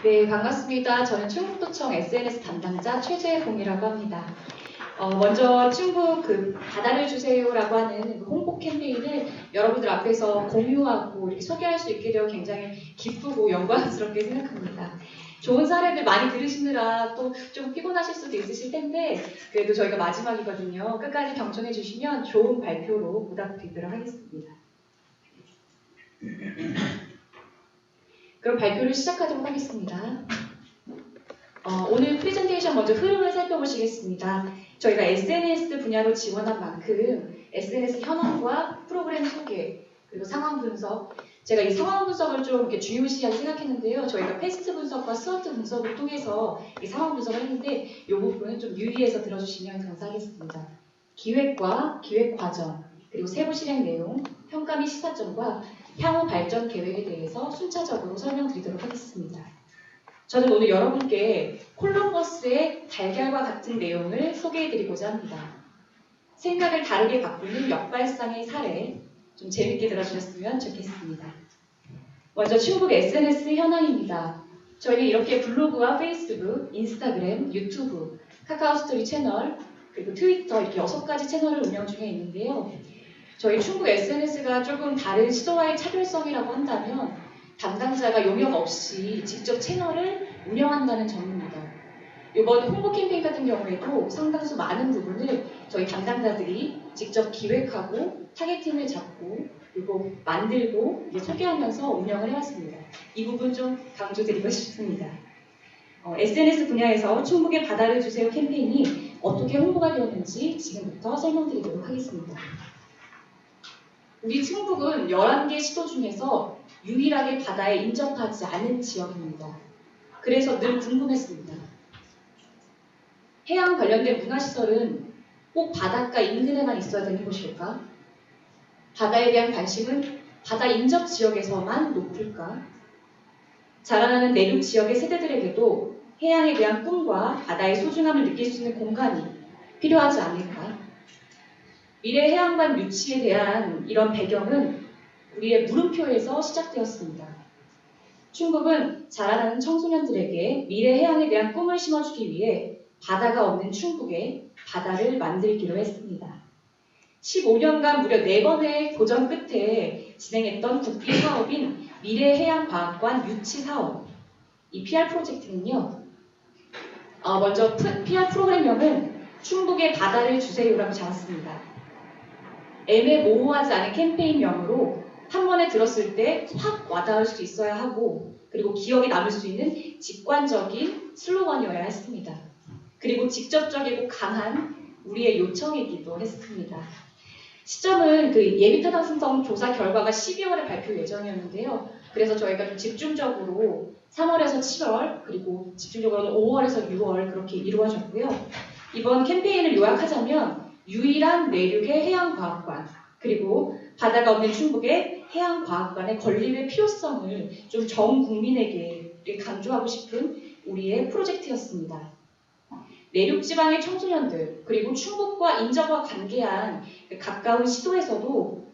네, 반갑습니다. 저는 충북도청 SNS 담당자 최재봉이라고 합니다. 먼저 충북 바다를 주세요라고 하는 홍보 캠페인을 여러분들 앞에서 공유하고 이렇게 소개할 수 있게 되어 굉장히 기쁘고 영광스럽게 생각합니다. 좋은 사례들 많이 들으시느라 또 좀 피곤하실 수도 있으실 텐데 그래도 저희가 마지막이거든요. 끝까지 경청해 주시면 좋은 발표로 보답드리도록 하겠습니다. 그럼 발표를 시작하도록 하겠습니다. 오늘 프레젠테이션 먼저 흐름을 살펴보시겠습니다. 저희가 SNS 분야로 지원한 만큼 SNS 현황과 프로그램 소개, 그리고 상황 분석, 제가 이 상황 분석을 좀 이렇게 중요시하게 생각했는데요. 저희가 패스트 분석과 스워트 분석을 통해서 이 상황 분석을 했는데 이 부분은 좀 유의해서 들어주시면 감사하겠습니다. 기획과 기획 과정, 그리고 세부 실행 내용, 평가 및 시사점과 향후 발전 계획에 대해서 순차적으로 설명드리도록 하겠습니다. 저는 오늘 여러분께 콜럼버스의 달걀과 같은 내용을 소개해드리고자 합니다. 생각을 다르게 바꾸는 역발상의 사례, 좀 재밌게 들어주셨으면 좋겠습니다. 먼저 충북 SNS 현황입니다. 저희는 이렇게 블로그와 페이스북, 인스타그램, 유튜브, 카카오스토리 채널, 그리고 트위터 이렇게 6가지 채널을 운영 중에 있는데요. 저희 충북 SNS가 조금 다른 시도와의 차별성이라고 한다면 담당자가 용역 없이 직접 채널을 운영한다는 점입니다. 이번 홍보 캠페인 같은 경우에도 상당수 많은 부분을 저희 담당자들이 직접 기획하고 타겟팅을 잡고 그리고 만들고 소개하면서 운영을 해왔습니다. 이 부분 좀 강조드리고 싶습니다. SNS 분야에서 충북의 바다를 주세요 캠페인이 어떻게 홍보가 되었는지 지금부터 설명드리도록 하겠습니다. 우리 충북은 11개 시도 중에서 유일하게 바다에 인접하지 않은 지역입니다. 그래서 늘 궁금했습니다. 해양 관련된 문화시설은 꼭 바닷가 인근에만 있어야 되는 곳일까? 바다에 대한 관심은 바다 인접 지역에서만 높을까? 자라나는 내륙 지역의 세대들에게도 해양에 대한 꿈과 바다의 소중함을 느낄 수 있는 공간이 필요하지 않을까? 미래 해양관 유치에 대한 이런 배경은 우리의 물음표에서 시작되었습니다. 충북은 자라나는 청소년들에게 미래 해양에 대한 꿈을 심어주기 위해 바다가 없는 충북에 바다를 만들기로 했습니다. 15년간 무려 4번의 도전 끝에 진행했던 국비 사업인 미래해양과학관 유치 사업. 이 PR 프로젝트는요. 먼저 PR 프로그램명은 충북의 바다를 주세요라고 잡았습니다. 애매모호하지 않은 캠페인명으로 한 번에 들었을 때 확 와닿을 수 있어야 하고 그리고 기억에 남을 수 있는 직관적인 슬로건이어야 했습니다. 그리고 직접적이고 강한 우리의 요청이기도 했습니다. 시점은 예비타당성 조사 결과가 12월에 발표 예정이었는데요. 그래서 저희가 좀 집중적으로 3월에서 7월 그리고 집중적으로는 5월에서 6월 그렇게 이루어졌고요. 이번 캠페인을 요약하자면 유일한 내륙의 해양과학관 그리고 바다가 없는 충북의 해양과학관의 건립의 필요성을 좀 전 국민에게 강조하고 싶은 우리의 프로젝트였습니다. 내륙지방의 청소년들 그리고 충북과 인접과 관계한 가까운 시도에서도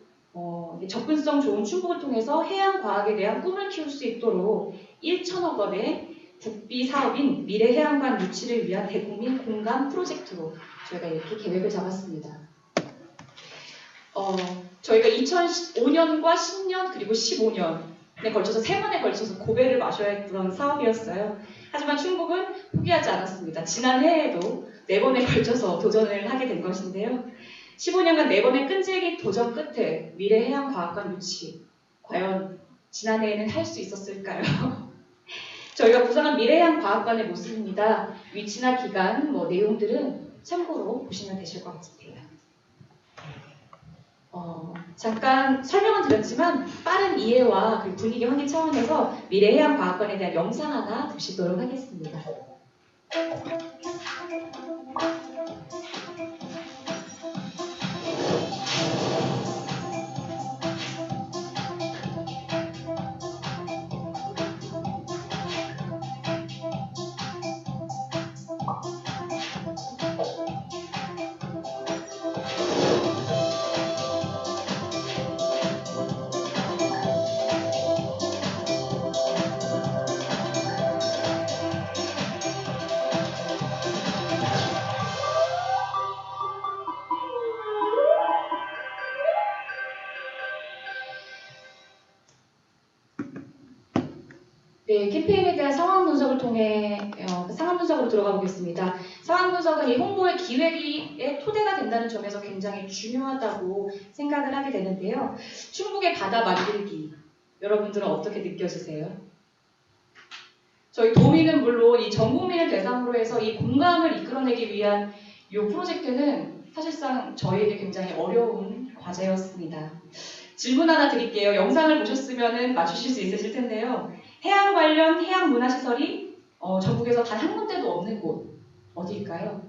접근성 좋은 충북을 통해서 해양과학에 대한 꿈을 키울 수 있도록 1천억 원의 국비 사업인 미래해양관 유치를 위한 대국민 공감 프로젝트로 저희가 이렇게 계획을 잡았습니다. 저희가 2005년과 10년 그리고 15년에 걸쳐서 3번에 걸쳐서 고배를 마셔야 했던 사업이었어요. 하지만 충북은 포기하지 않았습니다. 지난해에도 4번에 걸쳐서 도전을 하게 된 것인데요. 15년간 4번의 끈질긴 도전 끝에 미래해양과학관 유치, 과연 지난해에는 할 수 있었을까요? 저희가 구성한 미래해양과학관의 모습입니다. 위치나 기간, 내용들은 참고로 보시면 되실 것 같아요. 잠깐 설명은 드렸지만 빠른 이해와 분위기 환기 차원에서 미래해양과학관에 대한 영상 하나 보시도록 하겠습니다. 네, 캠페인에 대한 상황 분석을 통해 상황 분석으로 들어가 보겠습니다. 상황 분석은 이 홍보의 기획의 토대가 된다는 점에서 굉장히 중요하다고 생각을 하게 되는데요. 충북의 바다 만들기, 여러분들은 어떻게 느껴지세요? 저희 도민은 물론 이 전 국민을 대상으로 해서 이 공감을 이끌어내기 위한 이 프로젝트는 사실상 저희에게 굉장히 어려운 과제였습니다. 질문 하나 드릴게요. 영상을 보셨으면 맞추실 수 있으실 텐데요. 해양 관련 해양 문화시설이 전국에서 단 한 군데도 없는 곳 어디일까요?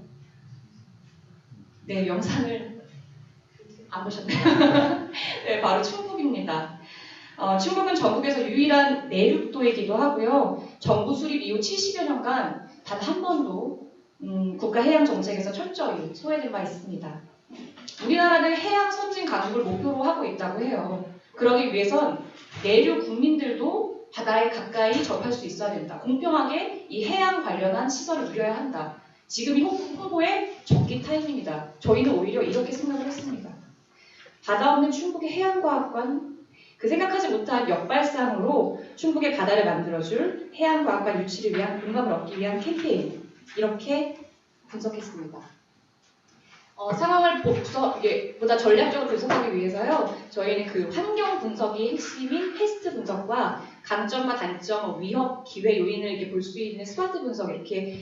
네, 영상을 안 보셨나요? 네, 바로 충북입니다. 충북은 전국에서 유일한 내륙도이기도 하고요. 정부 수립 이후 70여 년간 단 한 번도 국가해양정책에서 철저히 소외된 바 있습니다. 우리나라는 해양 선진 가축을 목표로 하고 있다고 해요. 그러기 위해선 내륙 국민들도 바다에 가까이 접할 수 있어야 된다. 공평하게 이 해양 관련한 시설을 누려야 한다. 지금이 홍보의 적기 타임입니다. 저희는 오히려 이렇게 생각을 했습니다. 바다 없는 충북의 해양과학관, 그 생각하지 못한 역발상으로 충북의 바다를 만들어줄 해양과학관 유치를 위한 공감을 얻기 위한 캠페인, 이렇게 분석했습니다. 상황을 보다 전략적으로 분석하기 위해서요. 저희는 그 환경 분석이 핵심인 패스트 분석과 강점과 단점, 위협, 기회 요인을 이렇게 볼 수 있는 스마트 분석 이렇게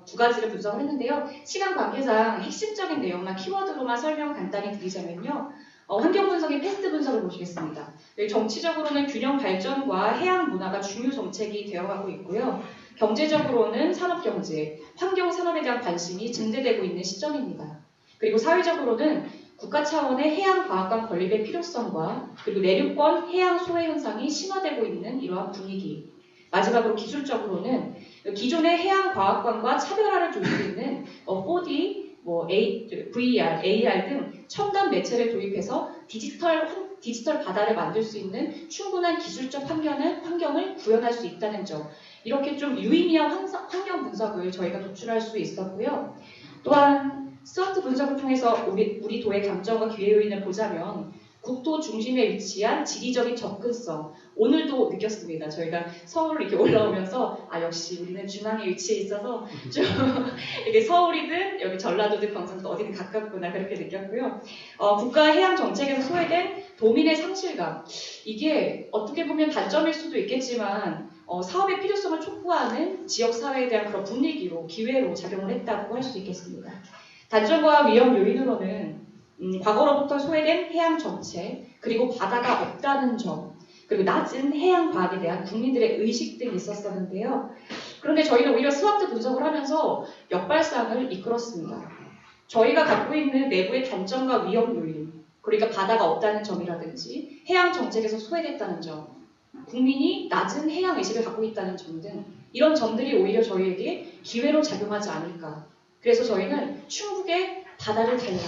두 가지를 분석을 했는데요. 시간 관계상 핵심적인 내용만 키워드로만 설명 간단히 드리자면요. 환경 분석인 패스트 분석을 보시겠습니다. 정치적으로는 균형 발전과 해양 문화가 중요 정책이 되어가고 있고요. 경제적으로는 산업경제, 환경산업에 대한 관심이 증대되고 있는 시점입니다. 그리고 사회적으로는 국가 차원의 해양과학관 건립의 필요성과 그리고 내륙권 해양 소외 현상이 심화되고 있는 이러한 분위기. 마지막으로 기술적으로는 기존의 해양과학관과 차별화를 줄 수 있는 4D, VR, AR 등 첨단 매체를 도입해서 디지털 바다를 만들 수 있는 충분한 기술적 환경을 구현할 수 있다는 점. 이렇게 좀 유의미한 환경 분석을 저희가 도출할 수 있었고요. 또한 스와트 분석을 통해서 우리 도의 강점과 기회 요인을 보자면 국토 중심에 위치한 지리적인 접근성, 오늘도 느꼈습니다. 저희가 서울을 이렇게 올라오면서 역시 우리는 중앙에 위치해 있어서 좀 이게 서울이든 여기 전라도든 경상도 어디든 가깝구나 그렇게 느꼈고요. 국가 해양 정책에서 소외된 도민의 상실감, 이게 어떻게 보면 단점일 수도 있겠지만 사업의 필요성을 촉구하는 지역 사회에 대한 그런 분위기로 기회로 작용을 했다고 할 수 있겠습니다. 단점과 위험 요인으로는 과거로부터 소외된 해양 정책, 그리고 바다가 없다는 점, 그리고 낮은 해양 과학에 대한 국민들의 의식 등이 있었었는데요. 그런데 저희는 오히려 스와트 분석을 하면서 역발상을 이끌었습니다. 저희가 갖고 있는 내부의 단점과 위험 요인, 그러니까 바다가 없다는 점이라든지 해양 정책에서 소외됐다는 점, 국민이 낮은 해양 의식을 갖고 있다는 점 등 이런 점들이 오히려 저희에게 기회로 작용하지 않을까. 그래서 저희는 충북의 바다를 달라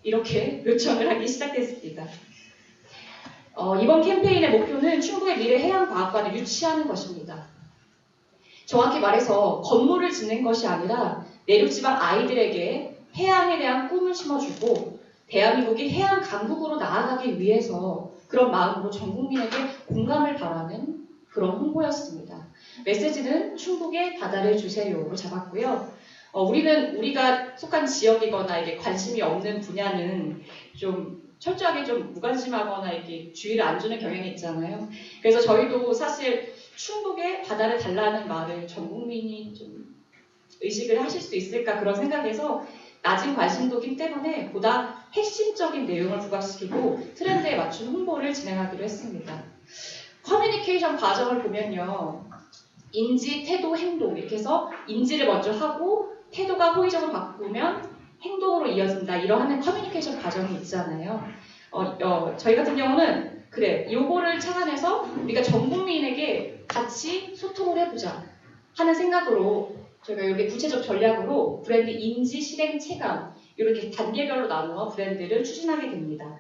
이렇게 요청을 하기 시작했습니다. 이번 캠페인의 목표는 충북의 미래 해양과학관을 유치하는 것입니다. 정확히 말해서 건물을 짓는 것이 아니라 내륙지방 아이들에게 해양에 대한 꿈을 심어주고 대한민국이 해양 강국으로 나아가기 위해서 그런 마음으로 전 국민에게 공감을 바라는 그런 홍보였습니다. 메시지는 충북의 바다를 주세요로 잡았고요. 우리가 속한 지역이거나 이게 관심이 없는 분야는 좀 철저하게 좀 무관심하거나 이렇게 주의를 안 주는 경향이 있잖아요. 그래서 저희도 사실 충북의 바다를 달라는 말을 전 국민이 좀 의식을 하실 수 있을까 그런 생각에서 낮은 관심도이기 때문에 보다 핵심적인 내용을 부각시키고 트렌드에 맞춘 홍보를 진행하기로 했습니다. 커뮤니케이션 과정을 보면요. 인지, 태도, 행동 이렇게 해서 인지를 먼저 하고 태도가 호의적으로 바꾸면 행동으로 이어진다. 이러한 커뮤니케이션 과정이 있잖아요. 저희 같은 경우는 그래, 요거를 착안해서 우리가 전 국민에게 같이 소통을 해보자 하는 생각으로 저희가 이렇게 구체적 전략으로 브랜드 인지, 실행, 체감 이렇게 단계별로 나누어 브랜드를 추진하게 됩니다.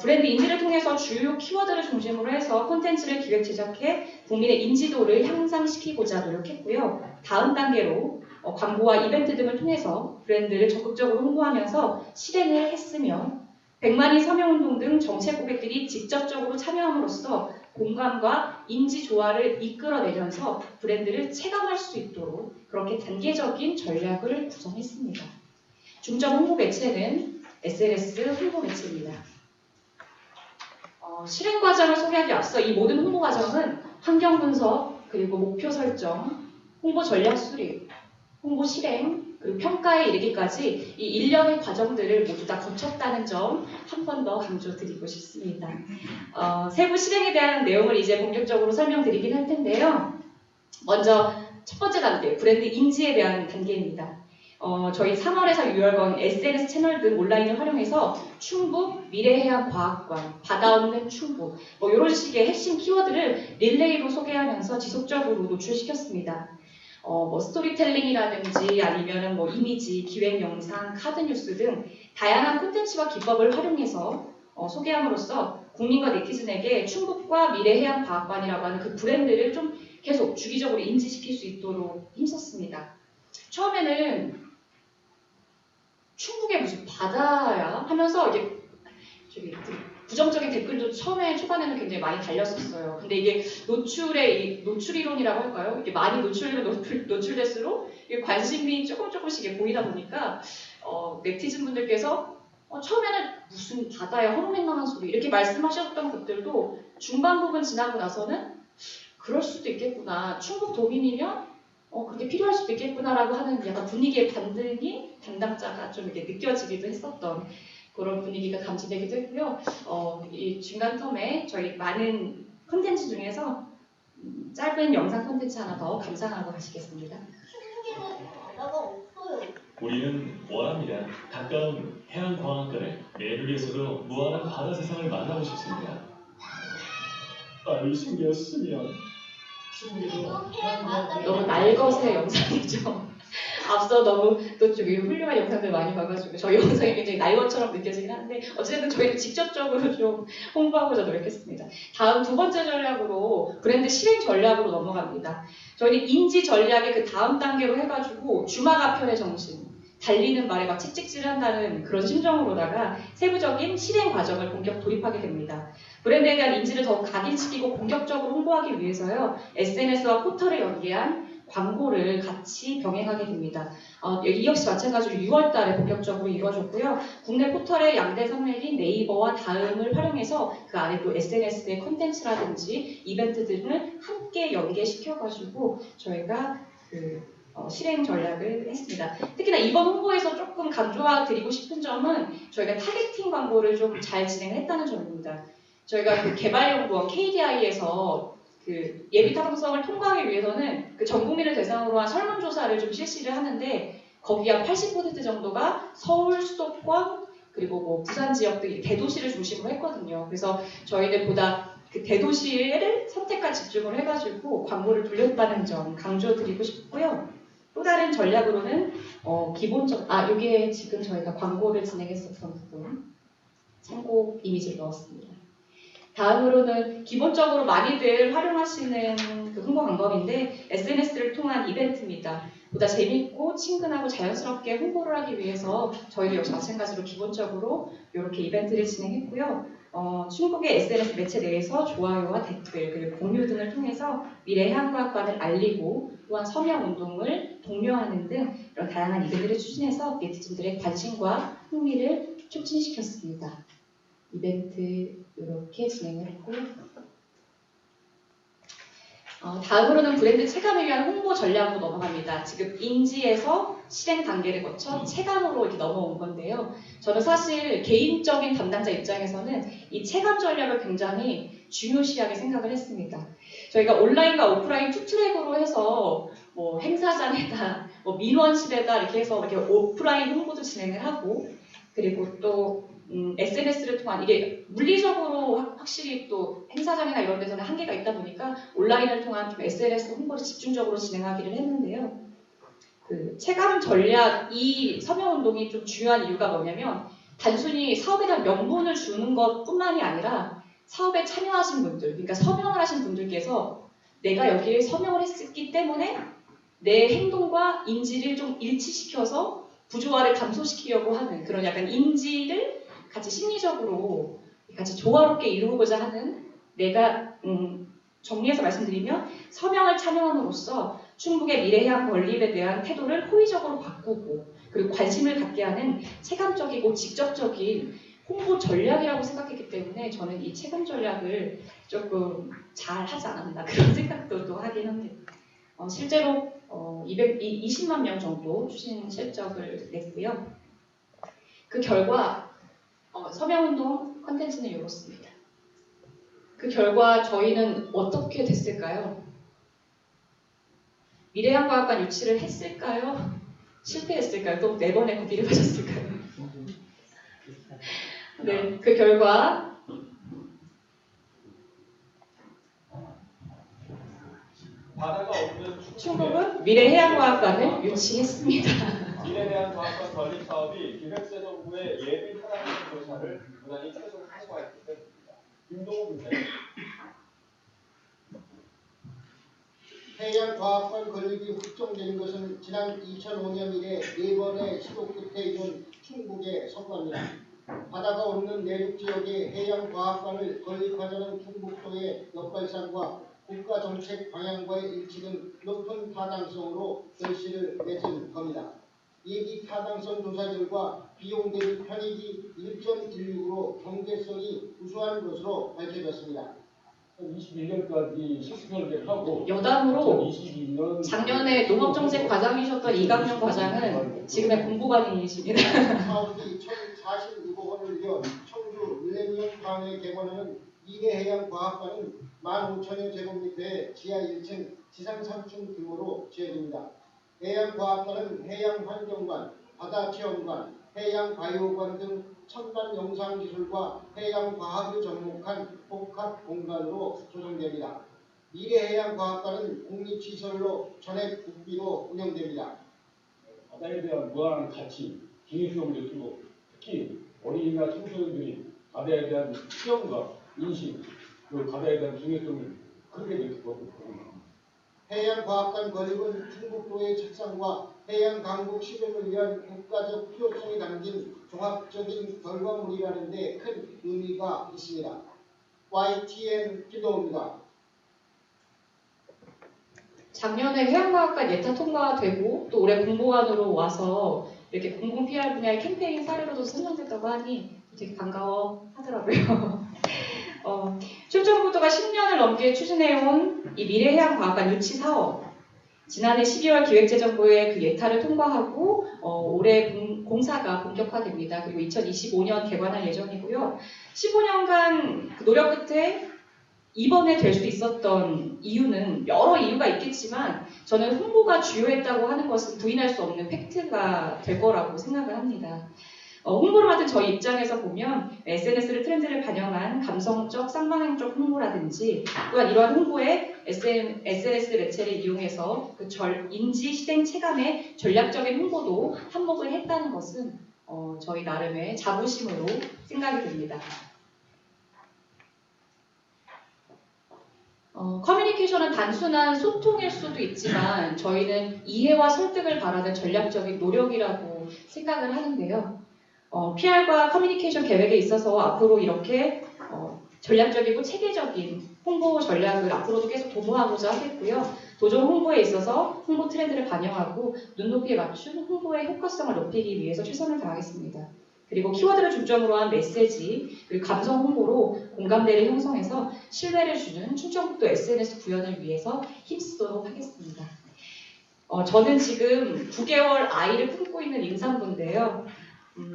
브랜드 인지를 통해서 주요 키워드를 중심으로 해서 콘텐츠를 기획 제작해 국민의 인지도를 향상시키고자 노력했고요. 다음 단계로 광고와 이벤트 등을 통해서 브랜드를 적극적으로 홍보하면서 실행을 했으며 100만인 서명운동 등 정책 고객들이 직접적으로 참여함으로써 공감과 인지 조화를 이끌어내면서 브랜드를 체감할 수 있도록 그렇게 단계적인 전략을 구성했습니다. 중점 홍보 매체는 SNS 홍보 매체입니다. 실행 과정을 소개하기 앞서 이 모든 홍보 과정은 환경 분석, 그리고 목표 설정, 홍보 전략 수립, 홍보 실행, 그리고 평가에 이르기까지 이 일련의 과정들을 모두 다 거쳤다는 점 한 번 더 강조드리고 싶습니다. 세부 실행에 대한 내용을 이제 본격적으로 설명드리긴 할 텐데요. 먼저 첫 번째 단계, 브랜드 인지에 대한 단계입니다. 저희 3월에서 6월건 SNS 채널 등 온라인을 활용해서 충북 미래해양과학관, 바다 없는 충북 뭐 이런 식의 핵심 키워드를 릴레이로 소개하면서 지속적으로 노출시켰습니다. 뭐 스토리텔링이라든지 아니면은 뭐 이미지, 기획 영상, 카드 뉴스 등 다양한 콘텐츠와 기법을 활용해서 소개함으로써 국민과 네티즌에게 충북과 미래해양과학관이라고 하는 그 브랜드를 좀 계속 주기적으로 인지시킬 수 있도록 힘썼습니다. 처음에는 충북에 무슨 바다야 하면서 이게 부정적인 댓글도 처음에 초반에는 굉장히 많이 달렸었어요. 근데 이게 노출 이론이라고 할까요? 이게 많이 노출될수록 이게 관심이 조금씩 보이다 보니까 네티즌 분들께서 처음에는 무슨 바다야 허무맹랑한 소리 이렇게 말씀하셨던 것들도 중반 부분 지나고 나서는 그럴 수도 있겠구나. 충북 도민이면 그렇게 필요할 수도 있겠구나라고 하는 약간 분위기의 반등이 담당자가 좀 이렇게 느껴지기도 했었던 그런 분위기가 감지되기도 했고요. 이 중간 텀에 저희 많은 콘텐츠 중에서 짧은 영상 콘텐츠 하나 더 감상하고 가시겠습니다. 충북에는 바다가 없어요. 우리는 원합니다. 가까운 해양광학관을 내륙에서도 무한한 바다 세상을 만나고 싶습니다. 신기했으면 너무 날것의 영상이죠. 앞서 너무 또 좀 훌륭한 영상들 많이 봐가지고 저희 영상이 굉장히 날것처럼 느껴지긴 하는데 어쨌든 저희는 직접적으로 좀 홍보하고자 노력했습니다. 다음 두 번째 전략으로 브랜드 실행 전략으로 넘어갑니다. 저희는 인지 전략의 그 다음 단계로 해가지고 주마가편의 정신, 달리는 말에 막 채찍질을 한다는 그런 심정으로다가 세부적인 실행 과정을 본격 돌입하게 됩니다. 브랜드에 대한 인지를 더욱 각인시키고 공격적으로 홍보하기 위해서요. SNS와 포털을 연계한 광고를 같이 병행하게 됩니다. 이 역시 마찬가지로 6월 달에 본격적으로 이루어졌고요. 국내 포털의 양대 산맥인 네이버와 다음을 활용해서 그 안에 또 SNS의 콘텐츠라든지 이벤트 등을 함께 연계시켜가지고 저희가 실행 전략을 했습니다. 특히나 이번 홍보에서 조금 강조드리고 싶은 점은 저희가 타겟팅 광고를 좀 잘 진행했다는 점입니다. 저희가 그 개발연구원 KDI에서 그 예비 타당성을 통과하기 위해서는 그 전 국민을 대상으로 한 설문조사를 좀 실시를 하는데 거기 한 80% 정도가 서울, 수도권 그리고 뭐 부산 지역 등 대도시를 중심으로 했거든요. 그래서 저희는 보다 그 대도시를 선택과 집중을 해가지고 광고를 돌렸다는 점 강조드리고 싶고요. 또 다른 전략으로는 여기에 지금 저희가 광고를 진행했었던 부분 참고 이미지를 넣었습니다. 다음으로는 기본적으로 많이들 활용하시는 그 홍보 방법인데 SNS를 통한 이벤트입니다. 보다 재밌고 친근하고 자연스럽게 홍보를 하기 위해서 저희도 역시 마찬가지로 기본적으로 이렇게 이벤트를 진행했고요. 충북의 SNS 매체 내에서 좋아요와 댓글 그리고 공유 등을 통해서 미래해양과학관을 알리고 또한 서명운동을 독려하는 등 이런 다양한 이벤트를 추진해서 네티즌들의 관심과 흥미를 촉진시켰습니다. 이벤트 이렇게 진행을 했고 다음으로는 브랜드 체감을 위한 홍보 전략으로 넘어갑니다. 지금 인지에서 실행 단계를 거쳐 체감으로 이렇게 넘어온 건데요. 저는 사실 개인적인 담당자 입장에서는 이 체감 전략을 굉장히 중요시하게 생각을 했습니다. 저희가 온라인과 오프라인 투 트랙으로 해서 뭐 행사장에다 뭐 민원실에다 이렇게 해서 이렇게 오프라인 홍보도 진행을 하고 그리고 또 SNS를 통한 이게 물리적으로 확실히 또 행사장이나 이런 데서는 한계가 있다 보니까 온라인을 통한 좀 SNS 홍보를 집중적으로 진행하기를 했는데요. 그 체감 전략 이 서명운동이 좀 중요한 이유가 뭐냐면 단순히 사업에 대한 명분을 주는 것뿐만이 아니라 사업에 참여하신 분들, 그러니까 서명을 하신 분들께서 내가 여기에 서명을 했기 때문에 내 행동과 인지를 좀 일치시켜서 부조화를 감소시키려고 하는 그런 약간 인지를 같이 심리적으로 같이 조화롭게 이루고자 하는 내가 정리해서 말씀드리면 서명을 찬양함으로써 충북의 미래해양 건립에 대한 태도를 호의적으로 바꾸고 그리고 관심을 갖게 하는 체감적이고 직접적인 홍보 전략이라고 생각했기 때문에 저는 이 체감 전략을 조금 잘 하지 않았나 그런 생각도 또 하긴 합니다. 실제로 20만 명 정도 추진 실적을 냈고요. 그 결과 서명운동 컨텐츠는 이렇습니다. 그 결과 저희는 어떻게 됐을까요? 미래양과학관 유치를 했을까요? 실패했을까요? 또 4번의 고비를 가셨을까요? 네, 그 결과 바다가 없는 충북은 미래해양과학관을 유치했습니다. 미래해양과학관 건립 사업이 기획재정부의 예비 타당성 조사를 무난히 최종 사수했기 때문입니다. 김동호 군사님. 해양과학관 건립이 확정된 것은 지난 2005년 이래 4번의 시도 끝에 이룬 충북의 성과입니다. 바다가 없는 내륙지역에 해양과학관을 건립하자는 충북도의 역발상과 국가정책 방향과의 일치 등 높은 타당성으로 결실을 맺은 겁니다. 예비 타당성 조사 결과 비용 대비 편익이 1.16으로 경제성이 우수한 것으로 밝혀졌습니다. 21년까지 시스템을 계획하고 여담으로 2022년 작년에 농업정책 과장이셨던 이강용 과장은 지금의 공보관이십니다. 사업이 1042억 원을 들여 청주 밀레니엄 타운에 개관하는 미래해양과학관은 15,000여 제곱미터의 지하 1층, 지상 3층 규모로 지어집니다. 해양과학관은 해양환경관, 바다체험관, 해양바이오관 등 첨단 영상기술과 해양과학을 접목한 복합 공간으로 조성됩니다. 미래해양과학관은 국립시설로 전액 국비로 운영됩니다. 바다에 대한 무한한 가치, 중요성을 느끼고 특히 어린이나 청소년들이 바다에 대한 시험과 인식, 그리고 바다에 대한 중요성을 크게 느끼고 해양과학관 건립은 충북도의 책상과 해양강국 실현을 위한 국가적 필요성이 담긴 종합적인 결과물이라는 데 큰 의미가 있습니다. YTN 김동호입니다. 작년에 해양과학관 예타 통과되고 또 올해 공보관으로 와서 이렇게 공공 PR 분야의 캠페인 사례로도 선정됐다고 하니 되게 반가워하더라고요. 출전부도가 10년을 넘게 추진해온 이 미래해양과학관 유치 사업 지난해 12월 기획재정부의 그 예타를 통과하고 올해 공사가 본격화됩니다. 그리고 2025년 개관할 예정이고요. 15년간 그 노력 끝에 이번에 될 수 있었던 이유는 여러 이유가 있겠지만 저는 홍보가 주요했다고 하는 것은 부인할 수 없는 팩트가 될 거라고 생각을 합니다. 홍보를 맡은 저희 입장에서 보면 SNS를 트렌드를 반영한 감성적, 쌍방향적 홍보라든지 또한 이러한 홍보에 SNS 매체를 이용해서 그 인지, 실행, 체감의 전략적인 홍보도 한몫을 했다는 것은 저희 나름의 자부심으로 생각이 듭니다. 커뮤니케이션은 단순한 소통일 수도 있지만 저희는 이해와 설득을 바라는 전략적인 노력이라고 생각을 하는데요. PR과 커뮤니케이션 계획에 있어서 앞으로 이렇게 전략적이고 체계적인 홍보 전략을 앞으로도 계속 도모하고자 하겠고요. 도전 홍보에 있어서 홍보 트렌드를 반영하고 눈높이에 맞춘 홍보의 효과성을 높이기 위해서 최선을 다하겠습니다. 그리고 키워드를 중점으로 한 메시지, 그리고 감성 홍보로 공감대를 형성해서 신뢰를 주는 충청북도 SNS 구현을 위해서 힘쓰도록 하겠습니다. 저는 지금 9개월 아이를 품고 있는 임산부인데요.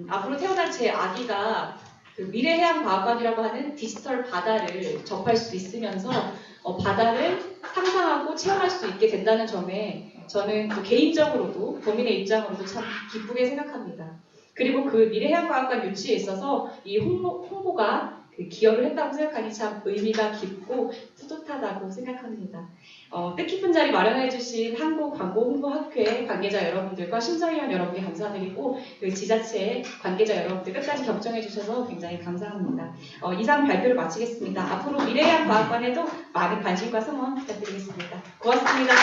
앞으로 태어날 제 아기가 그 미래해양과학관이라고 하는 디지털 바다를 접할 수 있으면서 바다를 상상하고 체험할 수 있게 된다는 점에 저는 또 개인적으로도 도민의 입장으로도 참 기쁘게 생각합니다. 그리고 그 미래해양과학관 유치에 있어서 이 홍보가 기여를 했다고 생각하니 참 의미가 깊고 뿌듯하다고 생각합니다. 뜻깊은 자리 마련해주신 한국광고홍보학회 관계자 여러분들과 심사위원 여러분께 감사드리고 그 지자체 관계자 여러분들 끝까지 경청해주셔서 굉장히 감사합니다. 이상 발표를 마치겠습니다. 앞으로 미래해양과학관에도 많은 관심과 성원 부탁드리겠습니다. 고맙습니다.